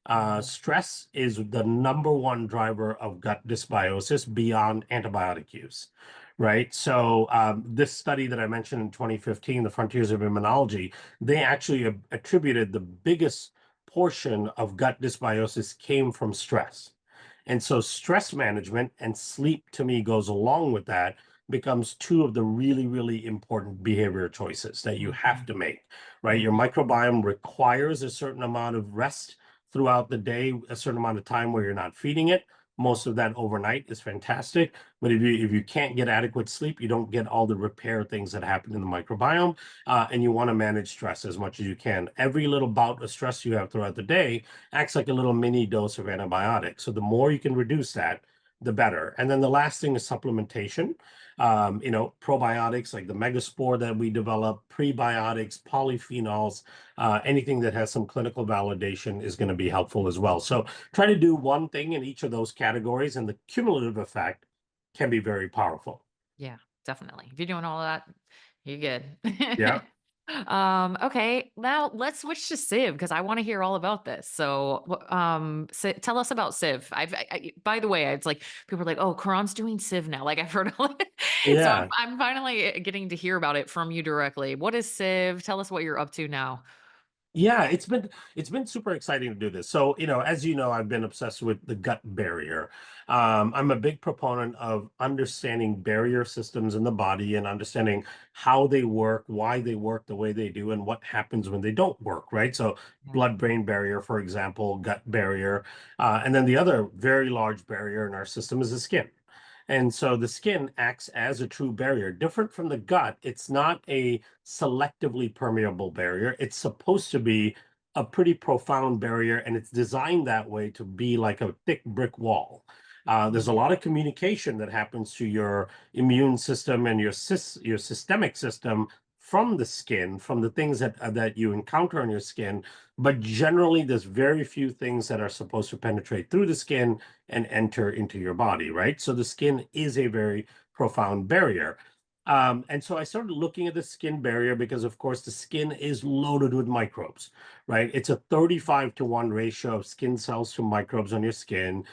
Mhm. Stress is the number one driver of gut dysbiosis beyond antibiotic use, right? So this study that I mentioned in 2015, the Frontiers of Immunology, they actually attributed the biggest portion of gut dysbiosis came from stress. And so stress management and sleep to me goes along with that, becomes two of the really, really important behavior choices that you have Mhm. to make, right? Your Mhm. microbiome requires a certain amount of rest throughout the day, a certain amount of time where you're not feeding it. Most of that overnight is fantastic. But if you can't get adequate sleep, you don't get all the repair things that happen in the microbiome. And you want to manage stress as much as you can. Every little bout of stress you have throughout the day acts like a little mini dose of antibiotic. So the more you can reduce that, the better. And then the last thing is supplementation. Probiotics like the Megaspore that we develop, prebiotics, polyphenols, anything that has some clinical validation is going to be helpful as well. So try to do one thing in each of those categories, and the cumulative effect can be very powerful. Yeah, definitely. If you're doing all that, you're good. Yeah. Okay, now let's switch to Civ because I want to hear all about this. So, tell us about Civ. By the way, it's like people are like, "Oh, Karan's doing Civ now." Like I've heard, so Yeah. I'm finally getting to hear about it from you directly. What is Civ? Tell us what you're up to now. Yeah, it's been super exciting to do this. So, as you know, I've been obsessed with the gut barrier. I'm a big proponent of understanding barrier systems in the body and understanding how they work, why they work the way they do, and what happens when they don't work, right? So, Yeah. blood-brain barrier, for example, gut barrier. And then the other very large barrier in our system is the skin. And so the skin acts as a true barrier. Different from the gut, it's not a selectively permeable barrier. It's supposed to be a pretty profound barrier, and it's designed that way to be like a thick brick wall. There's a Mhm. lot of communication that happens to your immune system and your systemic system from the skin, from the things that you encounter on your skin. But generally, there's very few things that are supposed to penetrate through the skin and enter into your body, right? So the skin is a very profound barrier. And so I started looking at the skin barrier because, of course, the skin is loaded with microbes, right? It's a 35-to-1 ratio of skin cells to microbes on your skin.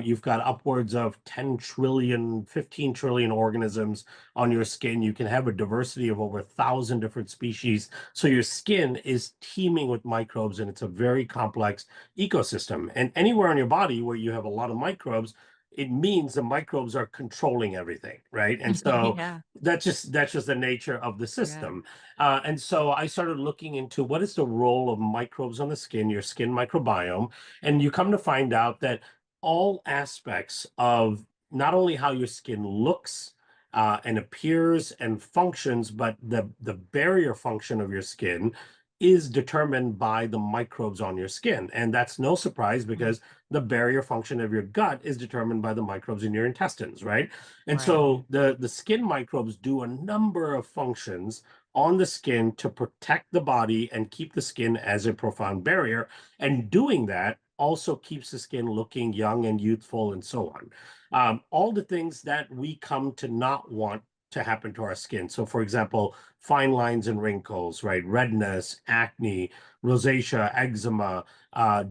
You've got upwards of 10 trillion, 15 trillion organisms on your skin. You can have a diversity of over 1,000 different species. So your skin is teeming with microbes, and it's a very complex ecosystem. And anywhere on your body where you have a lot of microbes, it means the microbes are controlling everything, right? And so Yeah. that's just the nature of the Yeah. system. And so I started looking into what is the role of microbes on the skin, your skin microbiome, and you come to find out that all aspects of not only how your skin looks and appears and functions, but the barrier function of your skin is determined by the microbes on your skin. And that's no surprise Mm. because the barrier function of your gut is determined by the microbes in your intestines, right? And Right. so the skin microbes do a number of functions on the skin to protect the body and keep the skin as a profound barrier. And doing that also keeps the skin looking young and youthful and so on. All the things that we come to not want to happen to our skin. So, for example, fine lines and wrinkles, right? Redness, acne, rosacea, eczema,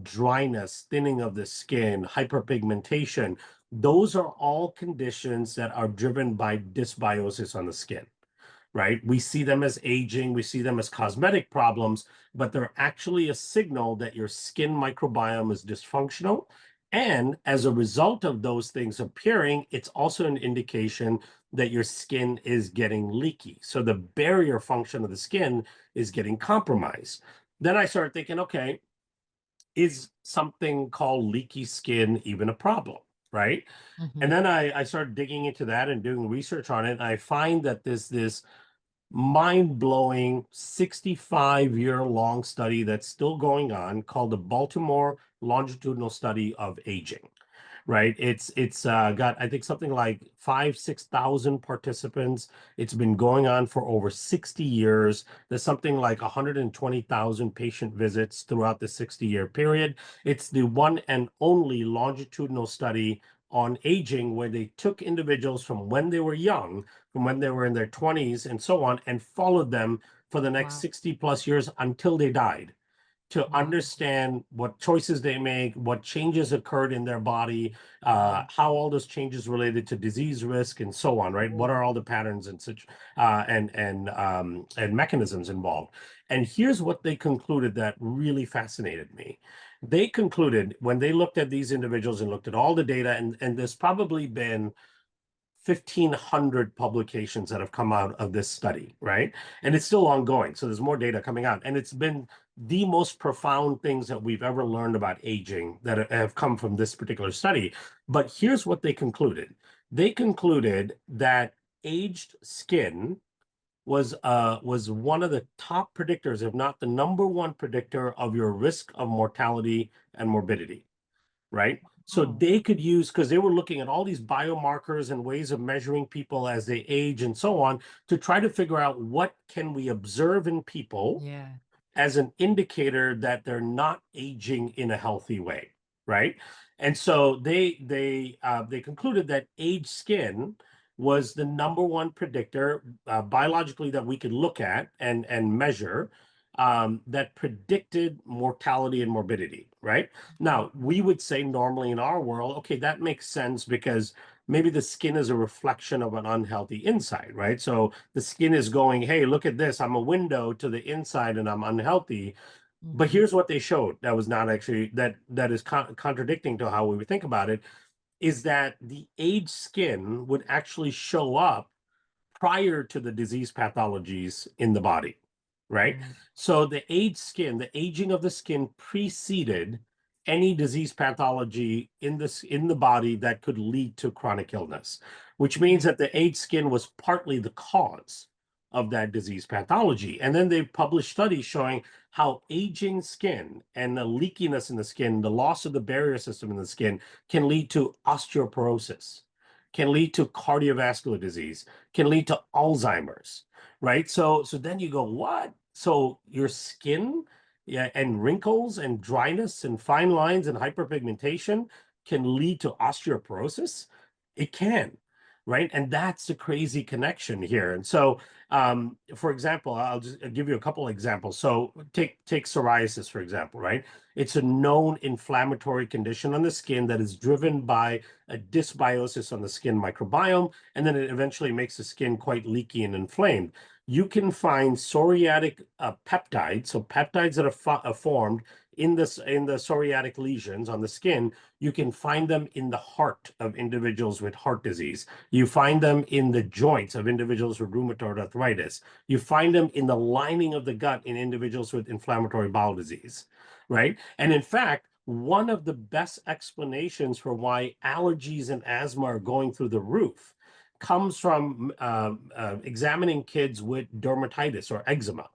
dryness, thinning of the skin, hyperpigmentation. Those are all conditions that are driven by dysbiosis on the skin, right? We see them as aging, we see them as cosmetic problems, but they're actually a signal that your skin microbiome is dysfunctional. And as a result of those things appearing, it's also an indication that your skin is getting leaky. So the barrier function of the skin is getting compromised. Then I started thinking, okay, is something called leaky skin even a problem, right? And Hmm. then I started digging into that and doing research on it. And I find that this mind-blowing 65-year-long study that's still going on called the Baltimore Longitudinal Study of Aging, right? It's got, I think, something like 6,000 participants. It's been going on for over 60 years. There's something like 120,000 patient visits throughout the 60-year period. It's the one and only longitudinal study on aging where they took individuals from when they were young, from when they were in their 20s and so on, and followed them for the next Wow. 60 plus years until they died to Wow. understand what choices they make, what changes occurred in their body, Wow. how all those changes related to disease risk and so on, right? What Ooh. are all the patterns and such and mechanisms involved? And here's what they concluded that really fascinated me. They concluded when they looked at these individuals and looked at all the data, and there's probably been 1,500 publications that have come out of this study, right? And it's still ongoing. So there's more data coming out. And it's been the most profound things that we've ever learned about aging that have come from this particular study. But here's what they concluded. They concluded that aged skin was one of the top predictors, if not the number one predictor of your risk of mortality and morbidity, right? So Oh. they could use, because they were looking at all these biomarkers and ways of measuring people as they age and so on, to try to figure out what can we observe in people Yeah. as an indicator that they're not aging in a healthy way, right? And so they concluded that aged skin was the number one predictor biologically that we could look at and measure that predicted mortality and morbidity, right? Mhm. Now, we would say normally in our world, okay, that makes sense because maybe the skin is a reflection of an unhealthy inside, right? So the skin is going, hey, look at this. I'm a window to the inside and I'm unhealthy. But Mhm. here's what they showed that was not actually that is contradicting to how we would think about it is that the aged skin would actually show up prior to the disease pathologies in the body, right? Right. So the aged skin, the aging of the skin preceded any disease pathology in the body that could lead to chronic illness, which means Yeah. that the aged skin was partly the cause of that disease pathology. And then they published studies showing how aging skin and the leakiness in the skin, the loss of the barrier system in the skin can lead to osteoporosis, can lead to cardiovascular disease, can lead to Alzheimer's, right? So then you go, what? So your skin, yeah, and wrinkles and dryness and fine lines and hyperpigmentation can lead to osteoporosis? It can, right? And that's the crazy connection here. And so, for example, I'll just give you a couple of examples. So take psoriasis, for example, right? It's a known inflammatory condition on the skin that is driven by a dysbiosis on the skin microbiome, and then it eventually makes the skin quite leaky and inflamed. You can find psoriatic peptides, so peptides that are formed in the psoriatic lesions on the skin, you can find them in the heart of individuals with heart disease. You find them in the joints of individuals with rheumatoid arthritis. You find them in the lining of the gut in individuals with inflammatory bowel disease, right? And in fact, one of the best explanations for why allergies and asthma are going through the roof comes from examining kids with dermatitis or eczema,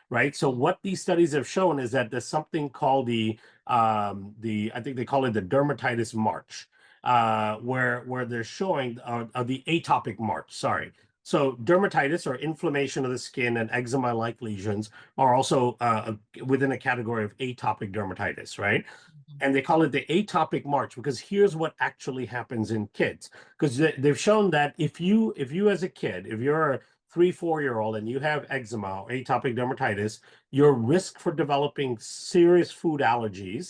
right? So what these studies have shown is that there's something called the I think they call it the dermatitis march, where they're showing the atopic march. Sorry. So dermatitis or inflammation of the skin and eczema-like lesions are also within a category of atopic dermatitis, right? Mhm. And they call it the atopic march because here's what actually happens in kids. Because they've shown that if you as a kid, if you're a 3, 4 year old and you have eczema or atopic dermatitis, your risk for developing serious food allergies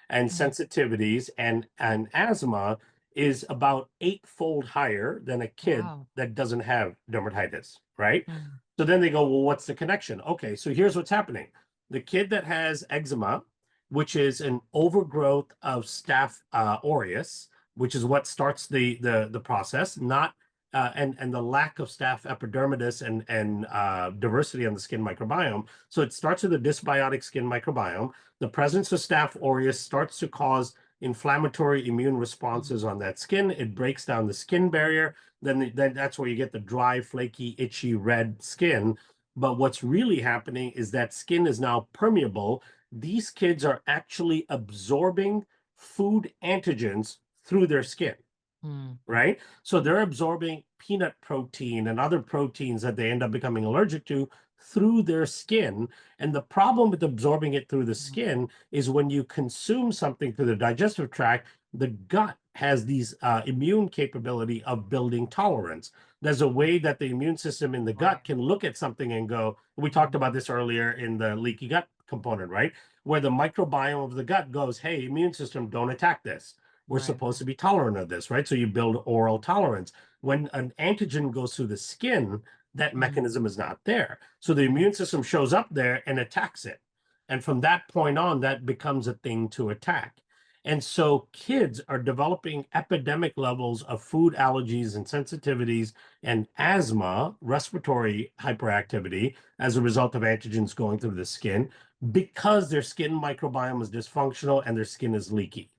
and Mm. sensitivities and asthma is about 8-fold higher than a kid Wow. that doesn't have dermatitis, right? Mm. So then they go, well, what's the connection? Okay, so here's what's happening. The kid that has eczema, which is an overgrowth of Staph aureus, which is what starts the process, not and the lack of Staph epidermidis and diversity on the skin microbiome. So it starts with a dysbiotic skin microbiome. The presence of Staph aureus starts to cause inflammatory immune Mm. responses on that skin. It breaks down the skin barrier. Then that's where you get the dry, flaky, itchy, red skin. But what's really happening is that skin is now permeable. These kids are actually absorbing food antigens through their skin, Mm. right? So they're absorbing peanut protein and other proteins that they end up becoming allergic to through their skin. And the problem with absorbing it through the Mm. skin is when you consume something through the digestive tract, the gut has these immune capability of building tolerance. There's a way that the immune system in the Right. gut can look at something and go, we talked Mhm. about this earlier in the leaky gut component, right? Where the microbiome of the gut goes, hey, immune system, don't attack this. We're Right. supposed to be tolerant of this, right? So you build oral tolerance. When an antigen goes through the skin, that Mm. mechanism is not there. So the Mm. immune system shows up there and attacks it. And from that point on, that becomes a thing to attack. And so kids are developing epidemic levels of food allergies and sensitivities and asthma, respiratory hyperactivity as a result of antigens going through the skin because their skin microbiome is dysfunctional and their skin is leaky.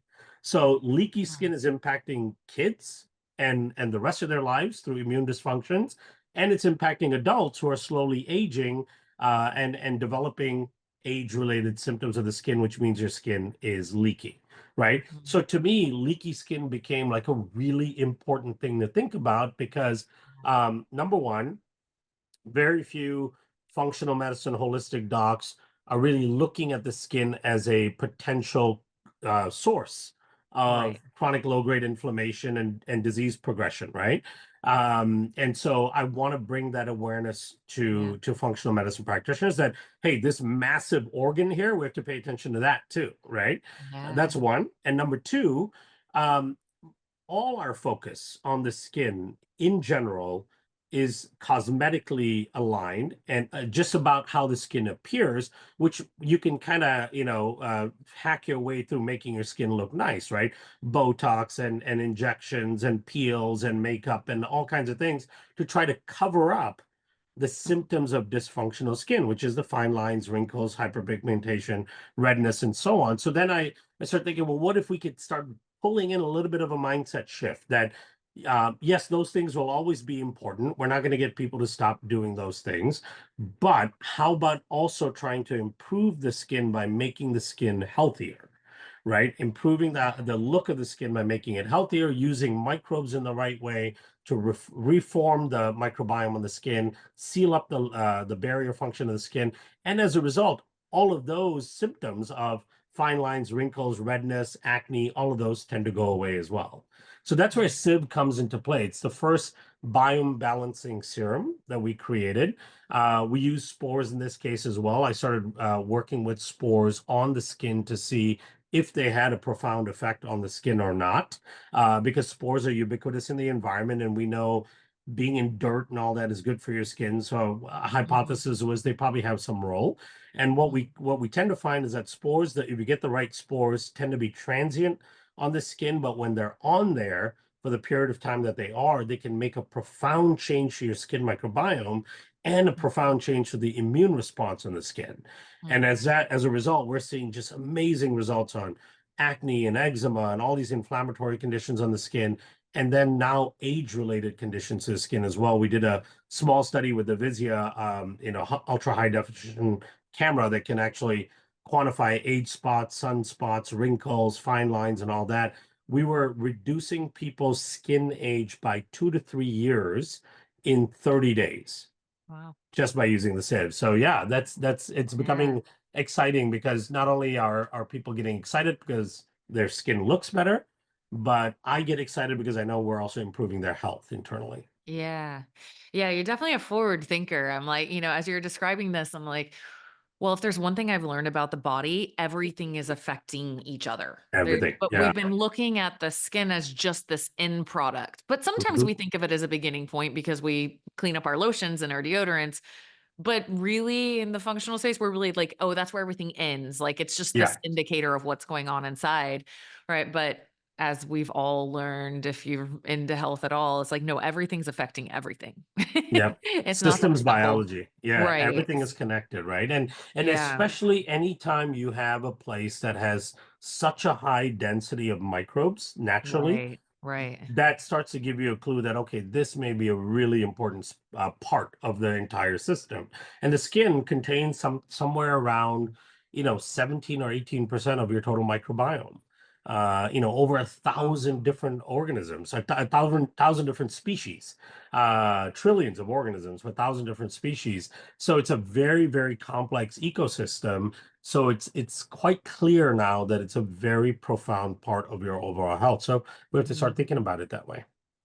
So leaky Mm. skin is impacting kids and the rest of their lives through immune dysfunctions, and it's impacting adults who are slowly aging and developing age-related symptoms of the skin, which means your skin is leaky, right? Mm. So to me, leaky skin became like a really important thing to think about because number one, very few functional medicine holistic docs are really looking at the skin as a potential source of Right. chronic low-grade inflammation and disease progression, right? And so I want to bring that awareness Yeah. to functional medicine practitioners that, hey, this massive organ here, we have to pay attention to that too, right? That's Yeah. one. And number two, um, all our focus on the skin in general is cosmetically aligned and just about how the skin appears, which you can kind of, hack your way through making your skin look nice, right? Botox and injections and peels and makeup and all kinds of things to try to cover up the Mhm. symptoms of dysfunctional skin, which is the fine lines, wrinkles, hyperpigmentation, redness, and so on. So then I start thinking, well, what if we could start pulling in a little bit of a mindset shift that, yes, those things will always be important. We're not going to get people to stop doing those things. But how about also trying to improve the skin by making the skin healthier? Right? Improving the look of the skin by making it healthier, using microbes in the right way to reform the microbiome on the skin, seal up the barrier function of the skin, and as a result, all of those symptoms of fine lines, wrinkles, redness, acne, all of those tend to go away as well. So that's where Mm. SIB comes into play. It's the first biome balancing serum that we created. We use spores in this case as well. I started working with spores on the skin to see if they had a profound effect on the skin or not, because spores are ubiquitous in the environment, and we know being in dirt and all that is good for your skin. So a Mhm. hypothesis was they probably have some role. And what we tend to find is that spores, that if you get the right spores, tend to be transient on the skin, but when they're on there for the period of time that they are, they can make a profound change to your skin microbiome and a profound change to the immune response on the skin. And Mhm. as a result, we're seeing just amazing results on acne and eczema and all these inflammatory conditions on the skin, and then now age-related conditions to the skin as well. We did a small study with the Visia, ultra high definition camera that can actually quantify age spots, sunspots, wrinkles, fine lines, and all that. We were reducing people's skin age by 2 to 3 years in 30 days Wow. just by using the sieve. So yeah, that's it's Yeah. becoming exciting because not only are people getting excited because their skin looks better, but I get excited because I know we're also improving their health internally. Yeah. Yeah, you're definitely a forward thinker. I'm like, as you're describing this, I'm like, well, if there's one thing I've learned about the body, everything is affecting each other. Everything. But Yeah. we've been looking at the skin as just this end product. But sometimes Mhm. we think of it as a beginning point because we clean up our lotions and our deodorants. But really, in the functional space, we're really like, oh, that's where everything ends. Like it's just Yeah. this indicator of what's going on inside. Right. But as we've all learned, if you're into health at all, it's like, no, everything's affecting everything. Yeah. It's not that Systems simple. biology. Yeah, Right. everything is connected, right? And Yeah. especially anytime you have a place that has such a high density of microbes naturally, Right. Right. that starts to give you a clue that okay, this may be a really important part of the entire system. And the skin contains somewhere around 17 or 18% of your total microbiome. Over a Wow. thousand different organisms, a thousand different species, trillions of organisms, with 1,000 different species. So it's a very, very complex ecosystem. So it's quite clear now that it's a very profound part of your overall health. So we have to start Mhm. thinking about it that way.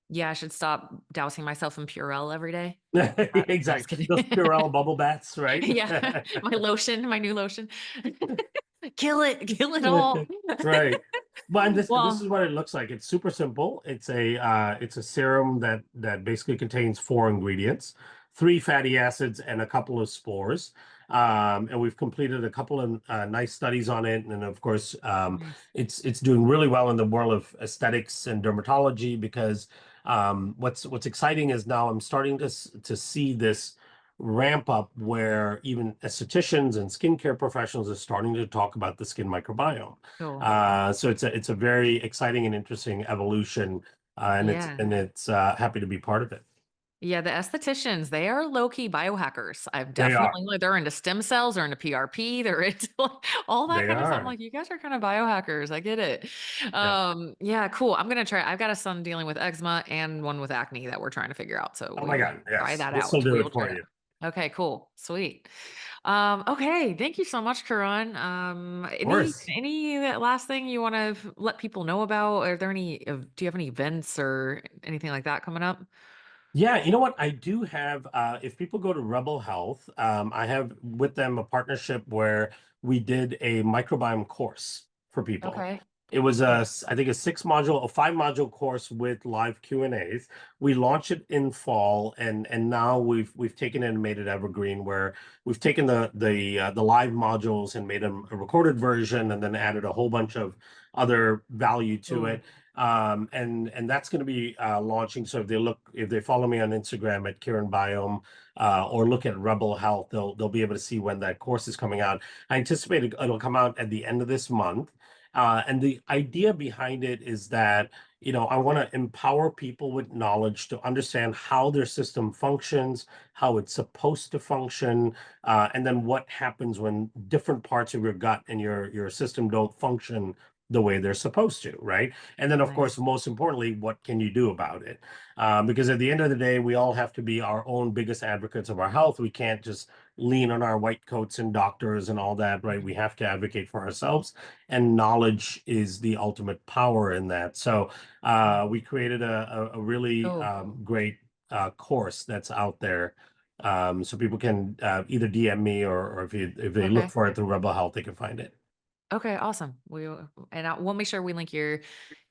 Yeah, I should stop dousing myself in Purell every day. No, just Exactly. kidding. Those Purell bubble baths, right? Yeah, my lotion, my new lotion. Kill it all. Right. But this is Well, what it looks like. It's super simple. It's a serum that basically contains four ingredients, three fatty acids and a couple of spores. And we've completed a couple of nice studies on it. And of course, nice. it's doing really well in the world of aesthetics and dermatology because what's exciting is now I'm starting to see this ramp up where even estheticians and skincare professionals are starting to talk about the skin microbiome. Cool. So it's a very exciting and interesting evolution, and it's Yeah. and it's happy to be part of it. Yeah, the estheticians, they are low-key biohackers. I've They are. definitely like they're into stem cells, they're into PRP, they're into like, all that They kind of stuff. I'm are. like, you guys are kind of biohackers. I get it. Yeah. Yeah, cool. I'm gonna try. I've got a son dealing with eczema and one with acne that we're trying to figure out. So Oh we my will God. try Yes. that We'll still out. do We it will try for that you. out. Okay, cool. Sweet. Okay, thank you so much, Karan. Of course. Any last thing you want to let people know about? Are there any do you have any events or anything like that coming up? Yeah, you know what? I do have, if people go to Rebel Health, I have with them a partnership where we did a microbiome course for people. Okay. It was Cool. I think a 6 module, a 5 module course with live Q&As. We launched it in fall, and now we've taken it and made it evergreen, where we've taken the live modules and made them a recorded version, and then added a whole bunch of other value to Cool. it. And that's going to be launching. So if they follow me on Instagram at Kiran Biome, or look at Rebel Health, they'll be able to see when that course is coming out. I anticipate it'll come out at the end of this month. And the idea behind it is that, I want to empower people with knowledge to understand how their system functions, how it's supposed to function, and then what happens when different parts of your gut and your system don't function the way they're supposed to, right? And then, of course, Nice. most importantly, what can you do about it? Because at the end of the day, we all have to be our own biggest advocates of our health. We can't just lean on our white coats and doctors and all that, right? We Mhm. have to advocate for ourselves, and knowledge is the ultimate power in that. So Yeah. we created a really Cool. great course that's out there. So people can either DM me, or if they look Okay. for it through Rebel Health, they can find it. Okay, awesome. We'll make sure we link your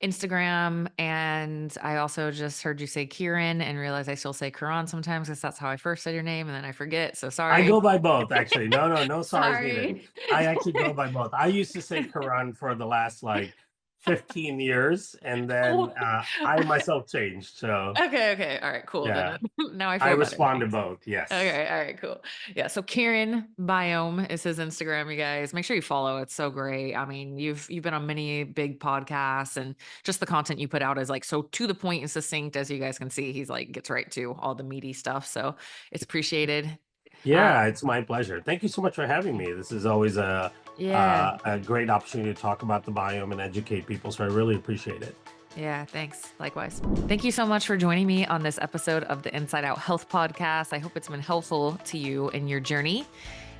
Instagram. And I also just heard you say Kieran and realize I still say Karan sometimes because that's how I first said your name and then I forget. So I sorry. go by both, actually. No, no, no sorries needed. Sorry. I actually go by both. I used to say Quran for the last like 15 years, and then I myself changed. So Okay, okay. All right, cool. Then yeah, now I I feel better. respond to both. Yes. Okay, all right, cool. Yeah, so Kiran Biome is his Instagram, you guys. Make sure you follow. It's so great. I mean, you've been on many big podcasts and just the content you put out is like so to the point and succinct as you guys can see. He's like gets right to all the meaty stuff. So it's appreciated. Yeah, it's my pleasure. Thank you so much for having me. This is always Yeah. a great opportunity to talk about the biome and educate people. So I really appreciate it. Yeah, thanks. Likewise. Thank you so much for joining me on this episode of the Inside Out Health Podcast. I hope it's been helpful to you in your journey.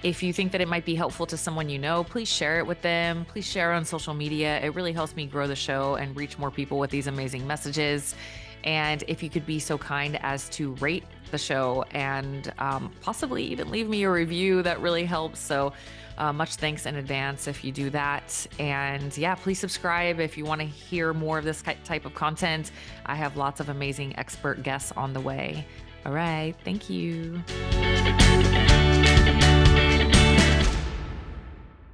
If you think that it might be helpful to someone you know, please share it with them. Please share on social media. It really helps me grow the show and reach more people with these amazing messages. And if you could be so kind as to rate the show and possibly even leave me a review, that really helps. So much thanks in advance if you do that. And yeah, please subscribe if you want to hear more of this type of content. I have lots of amazing expert guests on the way. All right. Thank you.